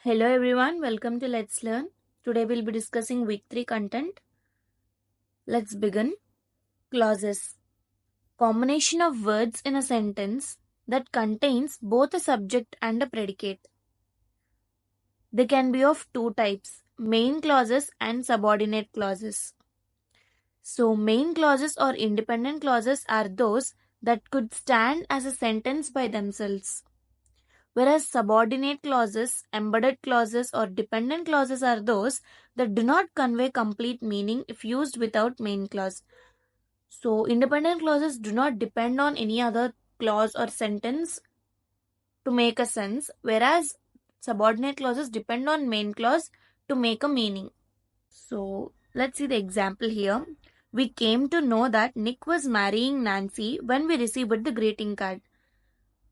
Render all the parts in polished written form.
Hello everyone, welcome to Let's Learn. Today we'll be discussing week 3 content. Let's begin. Clauses. Combination of words in a sentence that contains both a subject and a predicate. They can be of two types, main clauses and subordinate clauses. So main clauses or independent clauses are those that could stand as a sentence by themselves. Whereas subordinate clauses, embedded clauses, or dependent clauses are those that do not convey complete meaning if used without main clause. So, independent clauses do not depend on any other clause or sentence to make a sense, whereas subordinate clauses depend on main clause to make a meaning. So, let's see the example here. We came to know that Nick was marrying Nancy when we received the greeting card.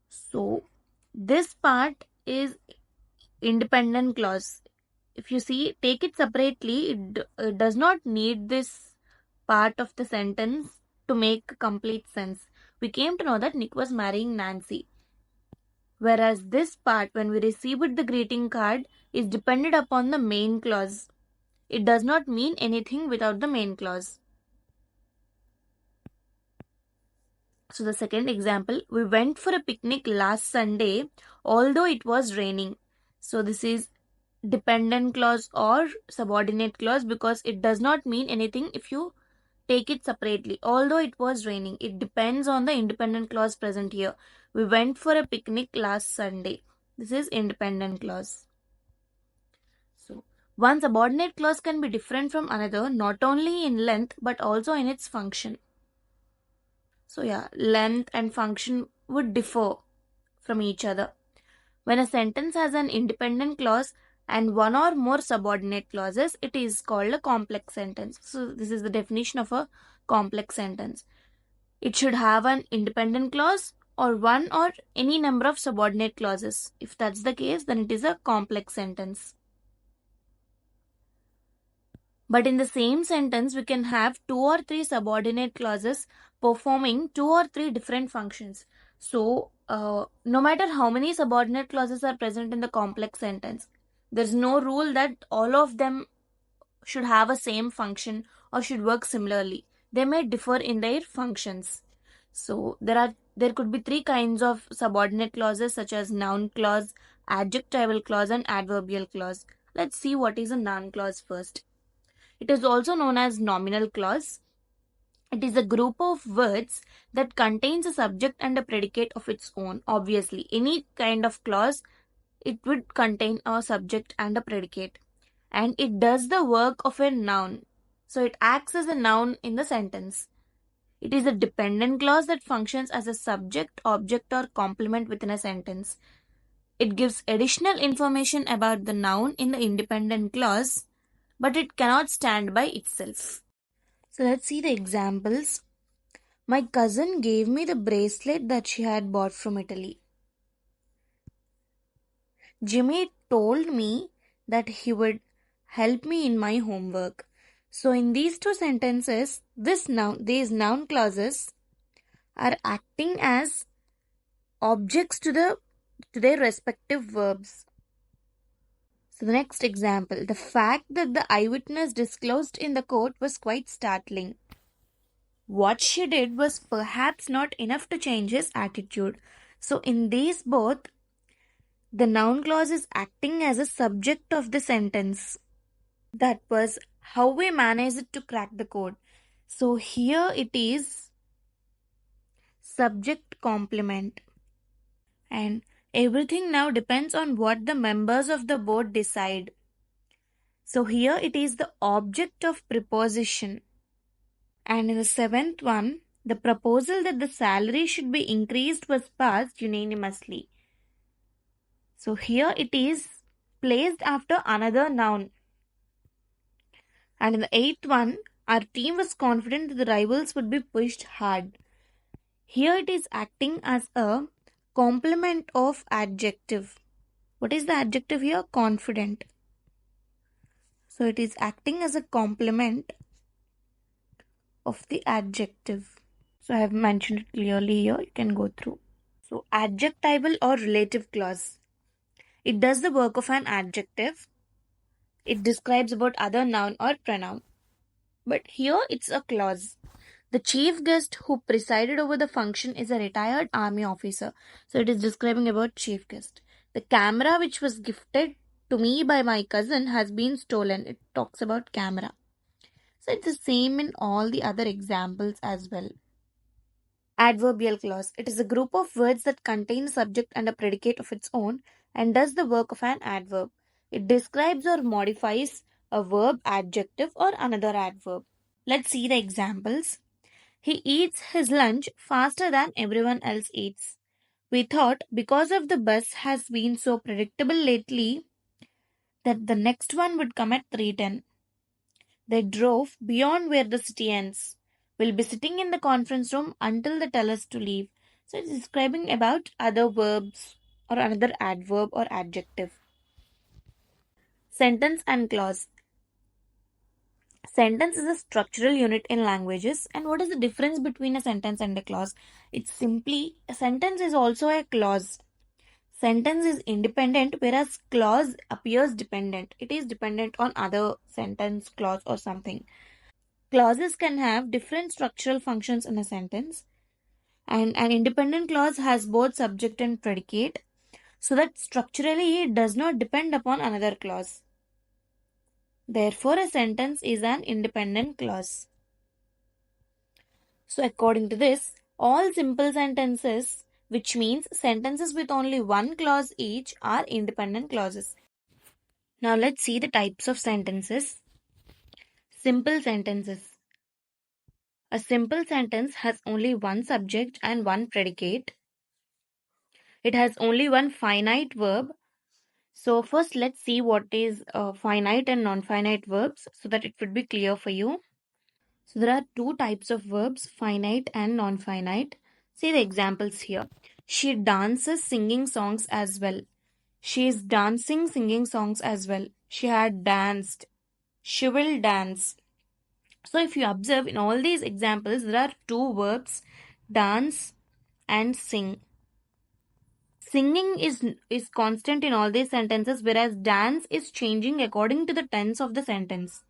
So, this part is independent clause. If you see, take it separately, it does not need this part of the sentence to make complete sense. We came to know that Nick was marrying Nancy. Whereas this part, when we received the greeting card, is dependent upon the main clause. It does not mean anything without the main clause. So the second example, we went for a picnic last Sunday, although it was raining. So this is dependent clause or subordinate clause because it does not mean anything if you take it separately. Although it was raining, it depends on the independent clause present here. We went for a picnic last Sunday. This is independent clause. So one subordinate clause can be different from another not only in length but also in its function. So yeah, length and function would differ from each other. When a sentence has an independent clause and one or more subordinate clauses, it is called a complex sentence. So this is the definition of a complex sentence. It should have an independent clause or one or any number of subordinate clauses. If that's the case, then it is a complex sentence. But in the same sentence, we can have two or three subordinate clauses performing two or three different functions. So, no matter how many subordinate clauses are present in the complex sentence, there's no rule that all of them should have a same function or should work similarly. They may differ in their functions. So, there could be three kinds of subordinate clauses such as noun clause, adjectival clause, and adverbial clause. Let's see what is a noun clause first. It is also known as nominal clause. It is a group of words that contains a subject and a predicate of its own. Obviously, any kind of clause, it would contain a subject and a predicate. And it does the work of a noun. So it acts as a noun in the sentence. It is a dependent clause that functions as a subject, object, or complement within a sentence. It gives additional information about the noun in the independent clause, but it cannot stand by itself. So let's see the examples. My cousin gave me the bracelet that she had bought from Italy. Jimmy told me that he would help me in my homework. So in these two sentences, these noun clauses are acting as objects to their respective verbs. So the next example, the fact that the eyewitness disclosed in the court was quite startling. What she did was perhaps not enough to change his attitude. So in these both, the noun clause is acting as a subject of the sentence. That was how we managed to crack the code. So here it is subject complement. And everything now depends on what the members of the board decide. So here it is the object of preposition. And in the seventh one, the proposal that the salary should be increased was passed unanimously. So here it is placed after another noun. And in the eighth one, our team was confident that the rivals would be pushed hard. Here it is acting as a complement of adjective. What is the adjective here? Confident. So it is acting as a complement of the adjective. So I have mentioned it clearly here. You can go through. So adjectival or relative clause. It does the work of an adjective. It describes about other noun or pronoun. But here it's a clause. The chief guest who presided over the function is a retired army officer. So it is describing about chief guest. The camera which was gifted to me by my cousin has been stolen. It talks about camera. So it's the same in all the other examples as well. Adverbial clause. It is a group of words that contain a subject and a predicate of its own and does the work of an adverb. It describes or modifies a verb, adjective, or another adverb. Let's see the examples. He eats his lunch faster than everyone else eats. We thought because of the bus has been so predictable lately that the next one would come at 3:10. They drove beyond where the city ends. We'll be sitting in the conference room until they tell us to leave. So it's describing about other verbs or another adverb or adjective. Sentence and clause. Sentence is a structural unit in languages. And what is the difference between a sentence and a clause? It's simply a sentence is also a clause. Sentence is independent, whereas clause appears dependent. It is dependent on other sentence, clause, or something. Clauses can have different structural functions in a sentence, and an independent clause has both subject and predicate, so that structurally it does not depend upon another clause. Therefore, a sentence is an independent clause. So, according to this, all simple sentences, which means sentences with only one clause each, are independent clauses. Now, let's see the types of sentences. Simple sentences. A simple sentence has only one subject and one predicate. It has only one finite verb. So first let's see what is finite and non-finite verbs so that it would be clear for you. So there are two types of verbs, finite and non-finite. See the examples here. She dances singing songs as well. She is dancing singing songs as well. She had danced. She will dance. So if you observe in all these examples, there are two verbs, dance and sing. Singing is constant in all these sentences, whereas dance is changing according to the tense of the sentence.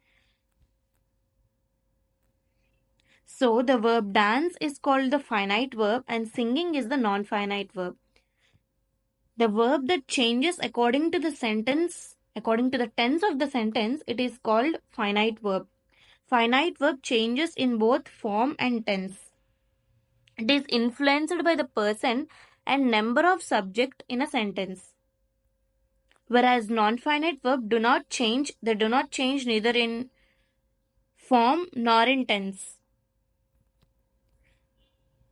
So the verb dance is called the finite verb and singing is the non-finite verb. The verb that changes according to the sentence, according to the tense of the sentence, it is called finite verb. Finite verb changes in both form and tense. It is influenced by the person and number of subject in a sentence. Whereas non-finite verb do not change. They do not change neither in form nor in tense.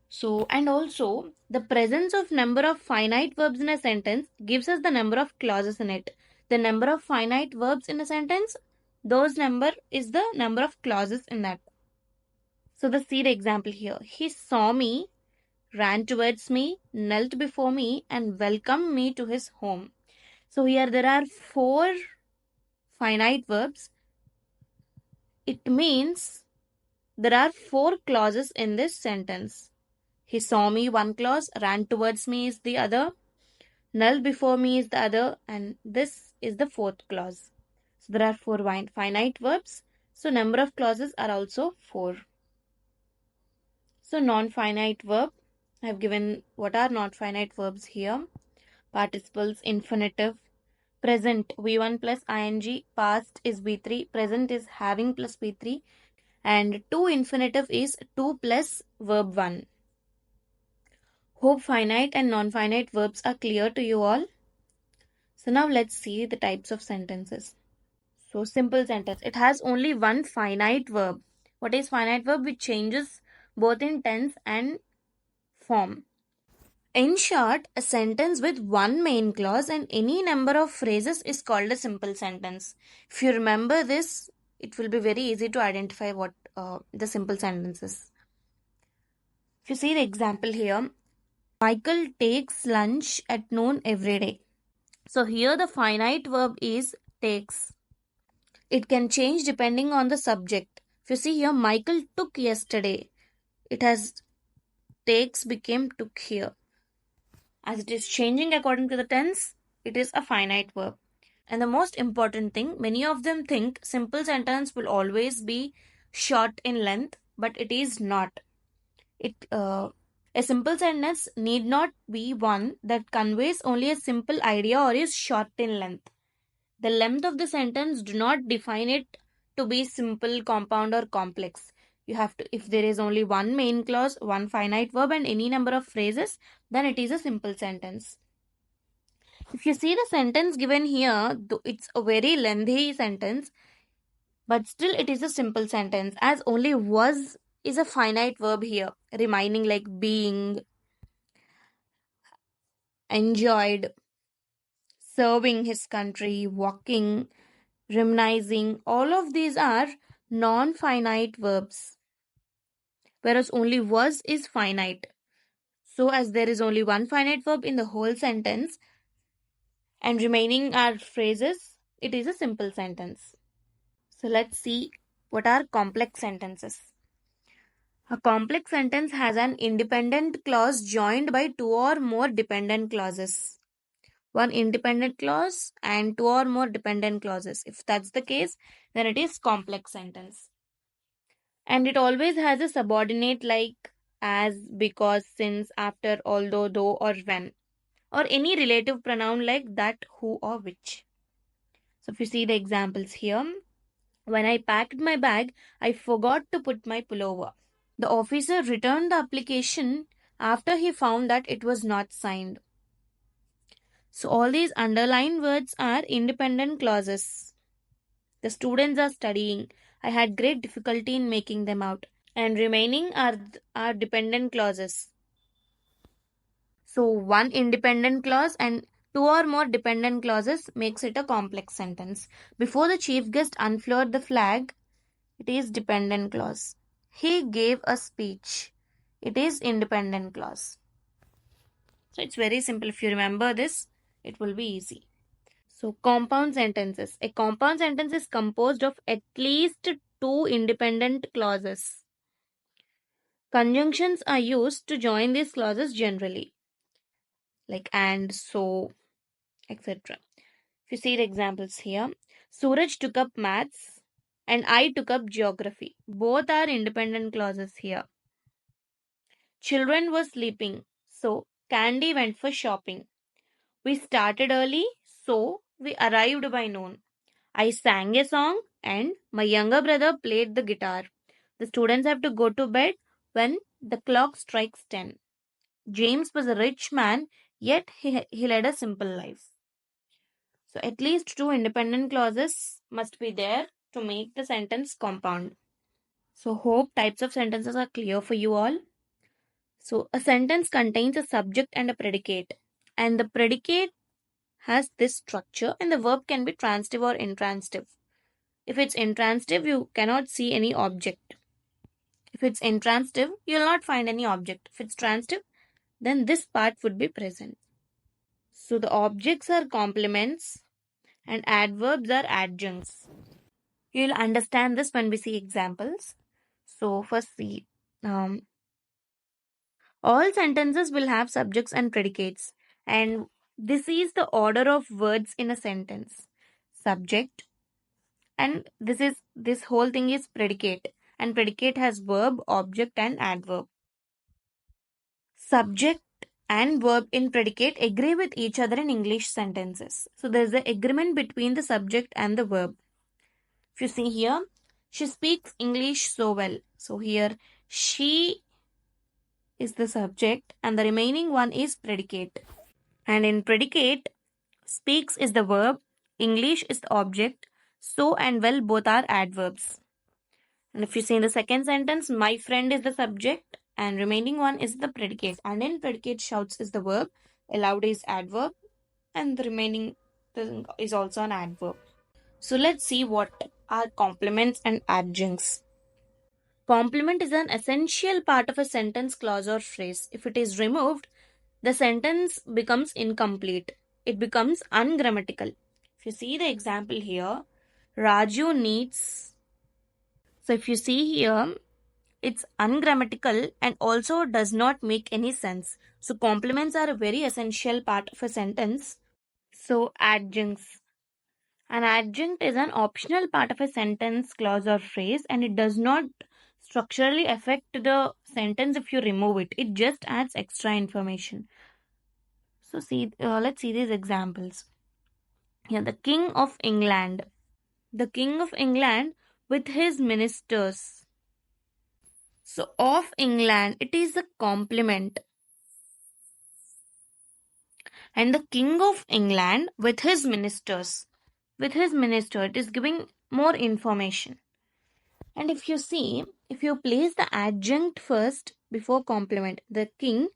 So, and also the presence of number of finite verbs in a sentence gives us the number of clauses in it. The number of finite verbs in a sentence, those number is the number of clauses in that. So see the example here. He saw me, ran towards me, knelt before me, and welcomed me to his home. So here there are four finite verbs. It means there are four clauses in this sentence. He saw me, one clause, ran towards me is the other, knelt before me is the other, and this is the fourth clause. So there are four finite verbs. So number of clauses are also four. So non-finite verb, I have given what are non-finite verbs here. Participles, infinitive, present V1 plus ing, past is V3, present is having plus V3, and to infinitive is to plus verb 1. Hope finite and non-finite verbs are clear to you all. So now let's see the types of sentences. So simple sentence. It has only one finite verb. What is finite verb? Which changes both in tense and form. In short, a sentence with one main clause and any number of phrases is called a simple sentence. If you remember this, it will be very easy to identify what the simple sentence is. If you see the example here, Michael takes lunch at noon every day. So here the finite verb is takes. It can change depending on the subject. If you see here, Michael took yesterday. It has takes became took here. As it is changing according to the tense, it is a finite verb. And the most important thing, many of them think simple sentence will always be short in length, but it is not. A simple sentence need not be one that conveys only a simple idea or is short in length. The length of the sentence do not define it to be simple, compound, or complex. You have to, if there is only one main clause, one finite verb, and any number of phrases, then it is a simple sentence. If you see the sentence given here, it's a very lengthy sentence, but still it is a simple sentence, as only was is a finite verb here, remaining like being, enjoyed, serving his country, walking, reminiscing. All of these are non finite verbs, whereas only was is finite. So, as there is only one finite verb in the whole sentence and remaining are phrases, it is a simple sentence. So, let's see what are complex sentences. A complex sentence has an independent clause joined by two or more dependent clauses. One independent clause and two or more dependent clauses. If that's the case, then it is complex sentence. And it always has a subordinate like as, because, since, after, although, though, or when, or any relative pronoun like that, who, or which. So if you see the examples here, when I packed my bag, I forgot to put my pullover. The officer returned the application after he found that it was not signed. So all these underlined words are independent clauses. The students are studying. I had great difficulty in making them out. And remaining are dependent clauses. So one independent clause and two or more dependent clauses makes it a complex sentence. Before the chief guest unfurled the flag, it is dependent clause. He gave a speech. It is independent clause. So it's very simple. If you remember this, it will be easy. So compound sentences. A compound sentence is composed of at least two independent clauses. Conjunctions are used to join these clauses generally, like and, so, etc. If you see the examples here, Suraj took up maths and I took up geography. Both are independent clauses here. Children were sleeping, so Candy went for shopping. We started early, so we arrived by noon. I sang a song and my younger brother played the guitar. The students have to go to bed when the clock strikes 10. James was a rich man, yet he led a simple life. So at least two independent clauses must be there to make the sentence compound. So hope types of sentences are clear for you all. So a sentence contains a subject and a predicate. And the predicate has this structure and the verb can be transitive or intransitive. If it's intransitive, you cannot see any object. If it's intransitive, you'll not find any object. If it's transitive, then this part would be present. So the objects are complements and adverbs are adjuncts. You'll understand this when we see examples. So first see, all sentences will have subjects and predicates, and this is the order of words in a sentence. Subject, and this whole thing is predicate, and predicate has verb, object, and adverb. Subject and verb in predicate agree with each other in English sentences. So there is an agreement between the subject and the verb. If you see here, she speaks English so well. So here, she is the subject and the remaining one is predicate. And in predicate, speaks is the verb, English is the object, so and well both are adverbs. And if you see in the second sentence, my friend is the subject and remaining one is the predicate. And in predicate, shouts is the verb, allowed is adverb, and the remaining is also an adverb. So let's see what are complements and adjuncts. Complement is an essential part of a sentence, clause, or phrase. If it is removed, the sentence becomes incomplete. It becomes ungrammatical. If you see the example here, Raju needs. So if you see here, it's ungrammatical and also does not make any sense. So complements are a very essential part of a sentence. So, adjuncts. An adjunct is an optional part of a sentence, clause, or phrase, and it does not structurally affect the sentence if you remove it. It just adds extra information. So, let's see these examples. Here, the King of England. The King of England with his ministers. So, of England, it is a compliment. And the King of England with his ministers. With his minister, it is giving more information. And if you see, if you place the adjunct first before complement, the king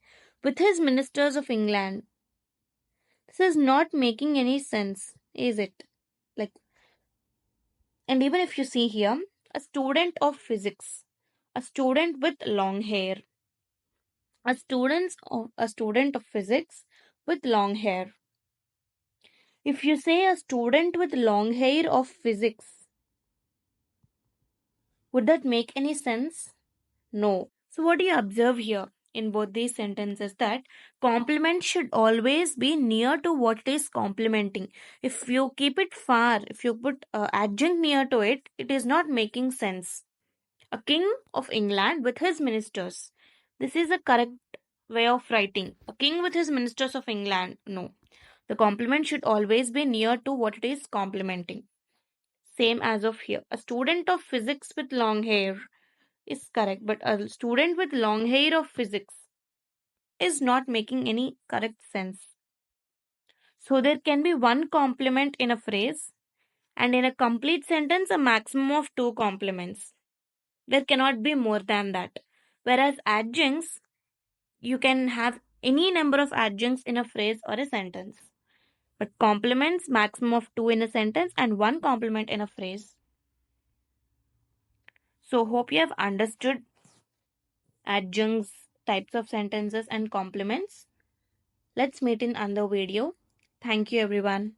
with his ministers of England, this is not making any sense, is it? Like, and even if you see here, a student of physics, a student with long hair, a student of physics with long hair. If you say a student with long hair of physics, would that make any sense? No. So, what do you observe here in both these sentences? That complement should always be near to what it is complementing. If you keep it far, if you put adjunct near to it, it is not making sense. A king of England with his ministers. This is a correct way of writing. A king with his ministers of England. No. The complement should always be near to what it is complementing. Same as of here. A student of physics with long hair is correct, but a student with long hair of physics is not making any correct sense. So there can be one complement in a phrase, and in a complete sentence, a maximum of two complements. There cannot be more than that. Whereas adjuncts, you can have any number of adjuncts in a phrase or a sentence. But complements, maximum of two in a sentence and one complement in a phrase. So hope you have understood adjuncts, types of sentences and complements. Let's meet in another video. Thank you everyone.